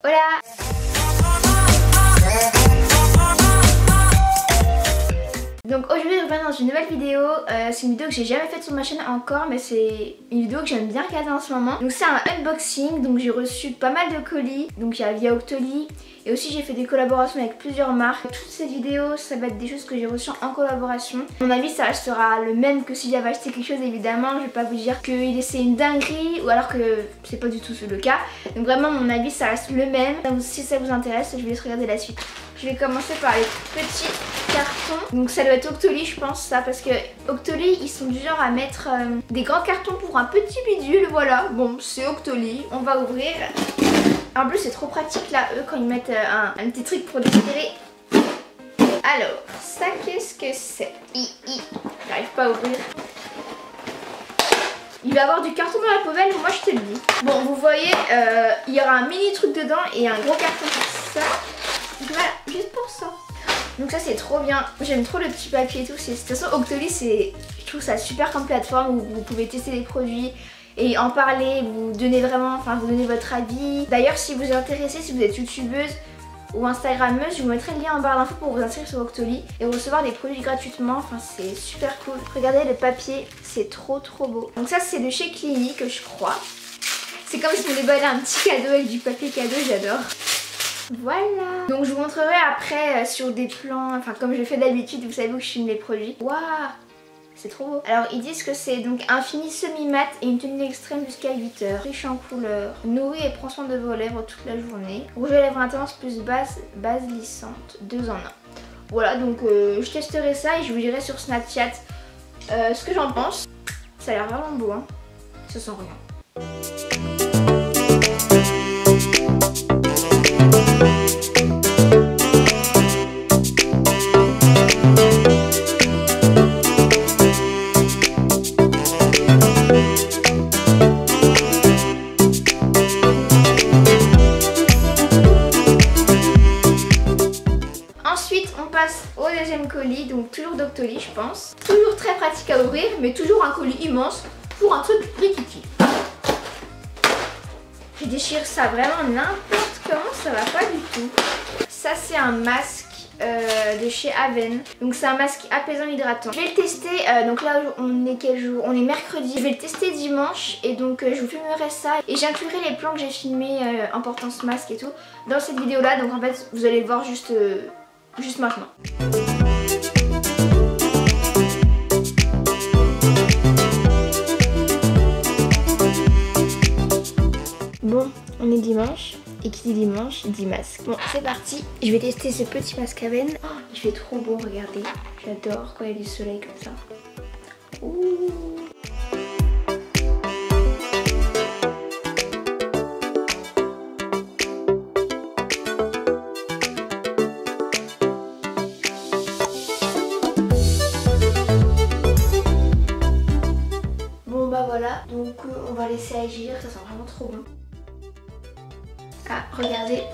Voilà. Donc aujourd'hui je reviens dans une nouvelle vidéo, c'est une vidéo que j'ai jamais faite sur ma chaîne encore, mais c'est une vidéo que j'aime bien regarder en ce moment. Donc c'est un unboxing, donc j'ai reçu pas mal de colis, donc il y a via Octoly, et aussi j'ai fait des collaborations avec plusieurs marques. Toutes ces vidéos ça va être des choses que j'ai reçues en collaboration. À mon avis ça restera le même que si j'avais acheté quelque chose évidemment, je vais pas vous dire que c'est une dinguerie ou alors que c'est pas du tout le cas. Donc vraiment mon avis ça reste le même, donc si ça vous intéresse je vous laisse regarder la suite. Je vais commencer par les petits cartons. Donc ça doit être Octoly je pense ça, parce que Octoly ils sont du genre à mettre des grands cartons pour un petit bidule, voilà. Bon c'est Octoly, on va ouvrir. En plus c'est trop pratique là eux quand ils mettent un petit truc pour déchirer. Alors ça qu'est-ce que c'est? J'arrive pas à ouvrir. Il va y avoir du carton dans la poubelle, moi je te le dis. Bon vous voyez il y aura un mini truc dedans et un gros carton pour ça. Voilà, juste pour ça. Donc ça c'est trop bien. J'aime trop le petit papier et tout. De toute façon Octoly je trouve ça super comme plateforme où vous pouvez tester des produits et en parler, vous donner vraiment, vous donnez votre avis. D'ailleurs si vous êtes intéressé, si vous êtes youtubeuse ou instagrammeuse, je vous mettrai le lien en barre d'infos pour vous inscrire sur Octoly et recevoir des produits gratuitement. Enfin c'est super cool. Regardez le papier, c'est trop beau. Donc ça c'est de chez Clinique je crois. C'est comme si on déballait un petit cadeau avec du papier cadeau, j'adore. Voilà. Donc je vous montrerai après sur des plans, comme je fais d'habitude, vous savez où je filme les produits. Waouh, c'est trop beau. Alors ils disent que c'est donc un fini semi-mat et une tenue extrême jusqu'à 8 heures. Riche en couleurs, nourrit et prend soin de vos lèvres toute la journée. Rouge à lèvres intense plus base lissante, 2 en 1. Voilà donc je testerai ça et je vous dirai sur Snapchat ce que j'en pense. Ça a l'air vraiment beau hein, ça sent rien. Ensuite on passe au deuxième colis, donc toujours d'Octoly je pense. Toujours très pratique à ouvrir mais toujours un colis immense pour un truc rikiki. Je déchire ça vraiment n'importe comment, ça va pas du tout. Ça c'est un masque de chez Aven. Donc c'est un masque apaisant hydratant. Je vais le tester, donc là on est quel jour? On est mercredi. Je vais le tester dimanche et donc je vous filmerai ça. Et j'inclurai les plans que j'ai filmés en portant ce masque et tout dans cette vidéo là. Donc en fait vous allez le voir juste maintenant. Bon, on est dimanche, et qui dit dimanche dit masque. Bon, c'est parti, je vais tester ce petit masque Aven. Oh, il fait trop beau, regardez. J'adore quand il y a du soleil comme ça. Ouh. Bon bah voilà, donc on va laisser agir, ça sent vraiment trop bon. Ah, regardez,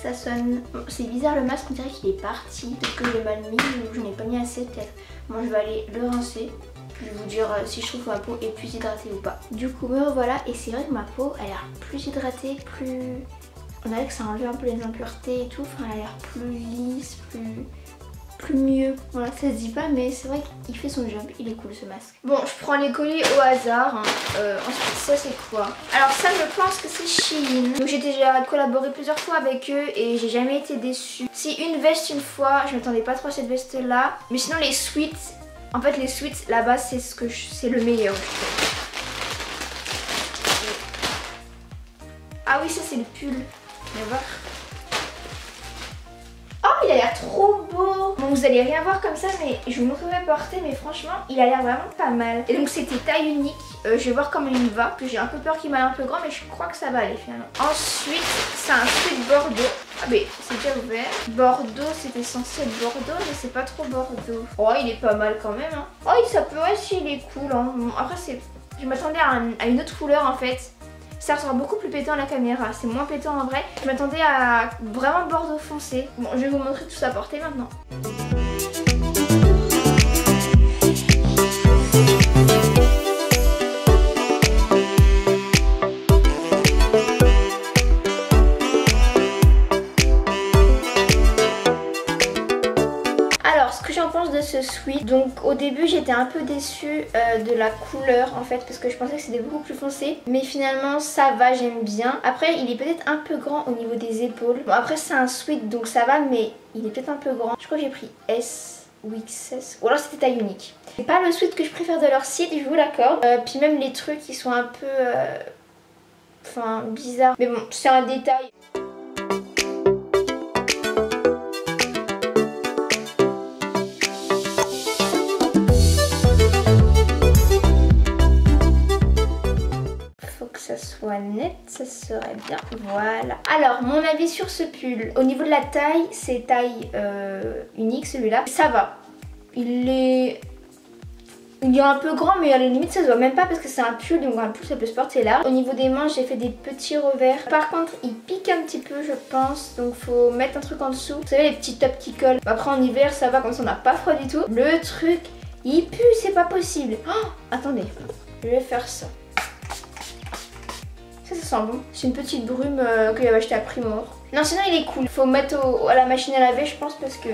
ça sonne. Bon, c'est bizarre le masque, on dirait qu'il est parti. Peut-être que je l'ai mal mis ou je n'ai pas mis assez peut-être. Moi je vais aller le rincer. Je vais vous dire si je trouve que ma peau est plus hydratée ou pas. Du coup me revoilà et c'est vrai que ma peau elle a l'air plus hydratée, plus... On dirait que ça enlève un peu les impuretés et tout. Enfin elle a l'air plus lisse, plus mieux. Voilà, ça se dit pas mais c'est vrai qu'il fait son job, il est cool ce masque. Bon, je prends les colis au hasard. Ensuite ça c'est quoi? Alors ça je pense que c'est Shein. Donc j'ai déjà collaboré plusieurs fois avec eux et j'ai jamais été déçue. Si une veste une fois, je m'attendais pas trop à cette veste là. Mais sinon les sweats, en fait les sweats là-bas c'est le meilleur je trouve. Ah oui ça c'est le pull. On va voir. Oh il a l'air trop beau. Bon vous allez rien voir comme ça mais je vous montrerai porter mais franchement il a l'air vraiment pas mal. Et donc c'était taille unique. Je vais voir comment il me va. J'ai un peu peur qu'il m'aille un peu grand mais je crois que ça va aller finalement. Ensuite c'est un sweat Bordeaux. Ah mais c'est déjà ouvert. Bordeaux c'était censé être Bordeaux mais c'est pas trop Bordeaux. Oh il est pas mal quand même hein. Oh ça peut aussi il est cool hein. Bon, après je m'attendais à une autre couleur en fait. Ça ressort beaucoup plus pétant à la caméra, c'est moins pétant en vrai. Je m'attendais à vraiment bordeaux foncé. Bon, je vais vous montrer tout ça porté maintenant. ce sweat. Donc au début j'étais un peu déçue de la couleur en fait, parce que je pensais que c'était beaucoup plus foncé. Mais finalement ça va, j'aime bien. Après il est peut-être un peu grand au niveau des épaules. Bon après c'est un sweat donc ça va, mais il est peut-être un peu grand. Je crois que j'ai pris S ou XS, ou alors c'était taille unique. C'est pas le sweat que je préfère de leur site, je vous l'accorde. Puis même les trucs ils sont un peu enfin bizarres. Mais bon c'est un détail. Ça soit net, ça serait bien. Voilà. Alors mon avis sur ce pull, au niveau de la taille, c'est taille unique celui-là. Ça va. Il est un peu grand, mais à la limite ça se voit même pas parce que c'est un pull, donc un pull ça peut se porter large. Au niveau des manches j'ai fait des petits revers. Par contre il pique un petit peu je pense, donc faut mettre un truc en dessous. Vous savez les petits tops qui collent. Après en hiver ça va, comme ça on n'a pas froid du tout. Le truc il pue, c'est pas possible. Oh, attendez, je vais faire ça. Ça sent bon. C'est une petite brume que j'avais acheté à Primor. Non sinon il est cool. Faut mettre à la machine à laver je pense, parce que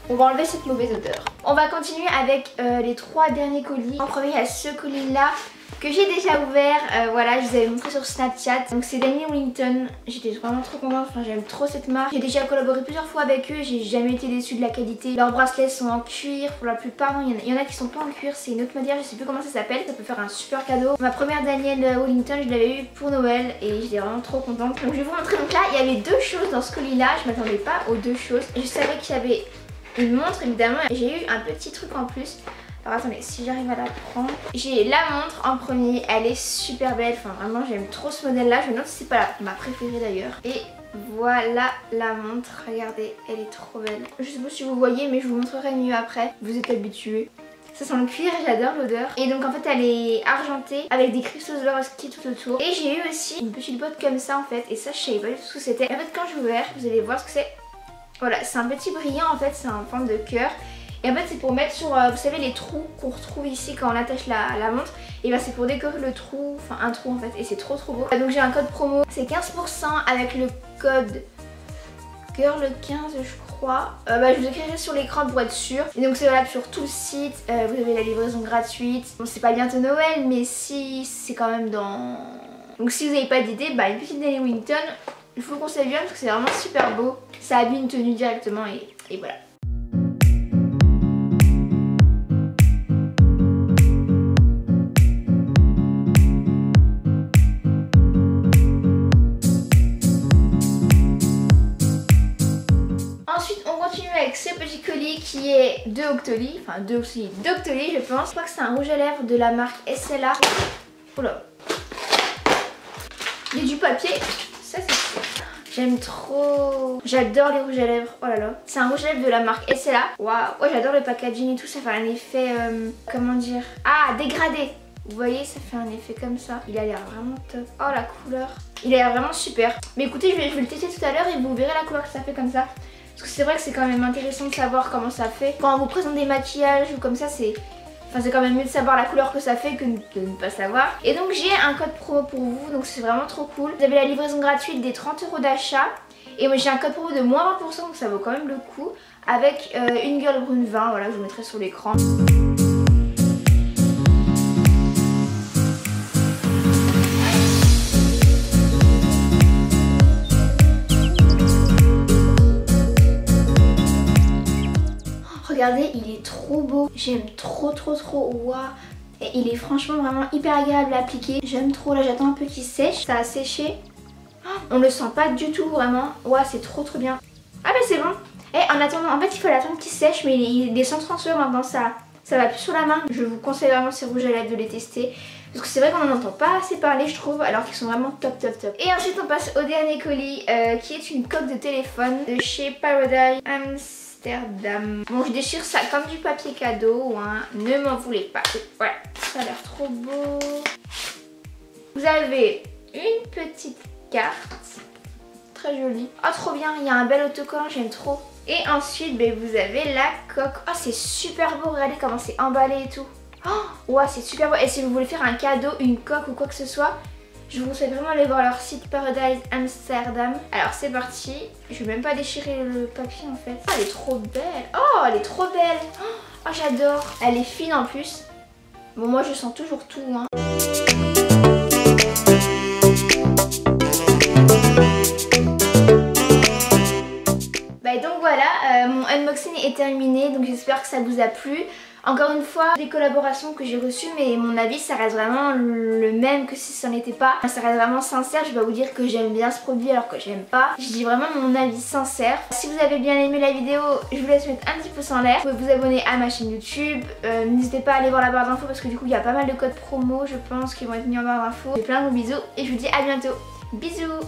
on va enlever cette mauvaise odeur. On va continuer avec les 3 derniers colis. En premier il y a ce colis là que j'ai déjà ouvert. Voilà, je vous avais montré sur Snapchat. Donc c'est Daniel Wellington. J'étais vraiment trop contente, enfin j'aime trop cette marque. J'ai déjà collaboré plusieurs fois avec eux, j'ai jamais été déçue de la qualité. Leurs bracelets sont en cuir pour la plupart. Non, il y en a qui sont pas en cuir, c'est une autre matière, je sais plus comment ça s'appelle. Ça peut faire un super cadeau. Ma première Daniel Wellington je l'avais eu pour Noël et j'étais vraiment trop contente. Donc je vais vous montrer. Donc là il y avait 2 choses dans ce colis là. Je m'attendais pas aux 2 choses. Je savais qu'il y avait une montre évidemment. J'ai eu un petit truc en plus. Alors attendez, si j'arrive à la prendre. J'ai la montre en premier, elle est super belle. Enfin vraiment j'aime trop ce modèle là. Je me demande si c'est pas ma préférée d'ailleurs. Et voilà la montre, regardez, elle est trop belle. Je sais pas si vous voyez mais je vous montrerai mieux après. Vous êtes habitués. Ça sent le cuir et j'adore l'odeur. Et donc en fait elle est argentée avec des cristaux Swarovski tout autour. Et j'ai eu aussi une petite boîte comme ça en fait. Et ça je savais pas du tout ce que c'était. En fait quand j'ai ouvert, vous allez voir ce que c'est. Voilà, c'est un petit brillant en fait, c'est en forme de cœur. Et en fait c'est pour mettre sur, vous savez les trous qu'on retrouve ici quand on attache la montre. Et ben c'est pour décorer le trou, enfin un trou en fait, et c'est trop beau. Donc j'ai un code promo, c'est 15% avec le code GIRL15 je crois. Je vous écrirai sur l'écran pour être sûr. Et donc c'est valable sur tout le site, vous avez la livraison gratuite. Bon c'est pas bientôt Noël mais si c'est quand même dans... Donc si vous n'avez pas d'idée, une petite Daniel Wellington, je vous le conseille bien parce que c'est vraiment super beau. Ça habille une tenue directement et voilà. Ensuite on continue avec ce petit colis qui est de Octoly, enfin d'Octoly je pense. Je crois que c'est un rouge à lèvres de la marque SLA. Oula. Il y a du papier, ça c'est sûr. J'aime trop. J'adore les rouges à lèvres. Oh là là. C'est un rouge à lèvres de la marque SLA. Waouh. Ouais, j'adore le packaging et tout. Ça fait un effet. Comment dire? Ah, dégradé. Vous voyez, ça fait un effet comme ça. Il a l'air vraiment top. Oh, la couleur. Il a l'air vraiment super. Mais écoutez, je vais le tester tout à l'heure et vous verrez la couleur que ça fait comme ça. Parce que c'est vrai que c'est quand même intéressant de savoir comment ça fait. Quand on vous présente des maquillages ou comme ça, c'est quand même mieux de savoir la couleur que ça fait que de ne pas savoir. Et donc j'ai un code promo pour vous, donc c'est vraiment trop cool. Vous avez la livraison gratuite des 30 € d'achat. Et moi j'ai un code promo de moins 20%, donc ça vaut quand même le coup. Avec une Girl Brune 20, voilà, je vous mettrai sur l'écran. Regardez, il est trop beau. J'aime trop. Waouh. Et il est franchement vraiment hyper agréable à appliquer. J'aime trop. Là, j'attends un peu qu'il sèche. Ça a séché. On le sent pas du tout vraiment. Waouh, c'est trop bien. Ah bah c'est bon. Et en attendant, en fait, il faut l'attendre qu'il sèche. Mais il est sans transfert maintenant. Ça va plus sur la main. Je vous conseille vraiment ces rouges à lèvres de les tester. Parce que c'est vrai qu'on n'en entend pas assez parler, je trouve. Alors qu'ils sont vraiment top. Et ensuite, on passe au dernier colis qui est une coque de téléphone de chez Paradise Amsterdam. Bon, je déchire ça comme du papier cadeau, hein. Ne m'en voulez pas. Voilà, ça a l'air trop beau. Vous avez une petite carte, très jolie. Oh, trop bien, il y a un bel autocollant, j'aime trop. Et ensuite, vous avez la coque. Oh, c'est super beau, regardez comment c'est emballé et tout. Oh, ouais, c'est super beau. Et si vous voulez faire un cadeau, une coque ou quoi que ce soit, je vous conseille vraiment d'aller voir leur site Paradise Amsterdam. Alors c'est parti. Je vais même pas déchirer le papier en fait. Oh, elle est trop belle. Oh, elle est trop belle. Oh j'adore. Elle est fine en plus. Bon moi je sens toujours tout hein. Bah donc voilà, mon unboxing est terminé, donc j'espère que ça vous a plu. Encore une fois, des collaborations que j'ai reçues, mais mon avis ça reste vraiment le même que si ça n'était pas. Ça reste vraiment sincère, je vais pas vous dire que j'aime bien ce produit alors que j'aime pas. Je dis vraiment mon avis sincère. Si vous avez bien aimé la vidéo, je vous laisse mettre un petit pouce en l'air. Vous pouvez vous abonner à ma chaîne YouTube. N'hésitez pas à aller voir la barre d'infos parce que du coup il y a pas mal de codes promo je pense qui vont être mis en barre d'infos. Plein de gros bisous et je vous dis à bientôt. Bisous.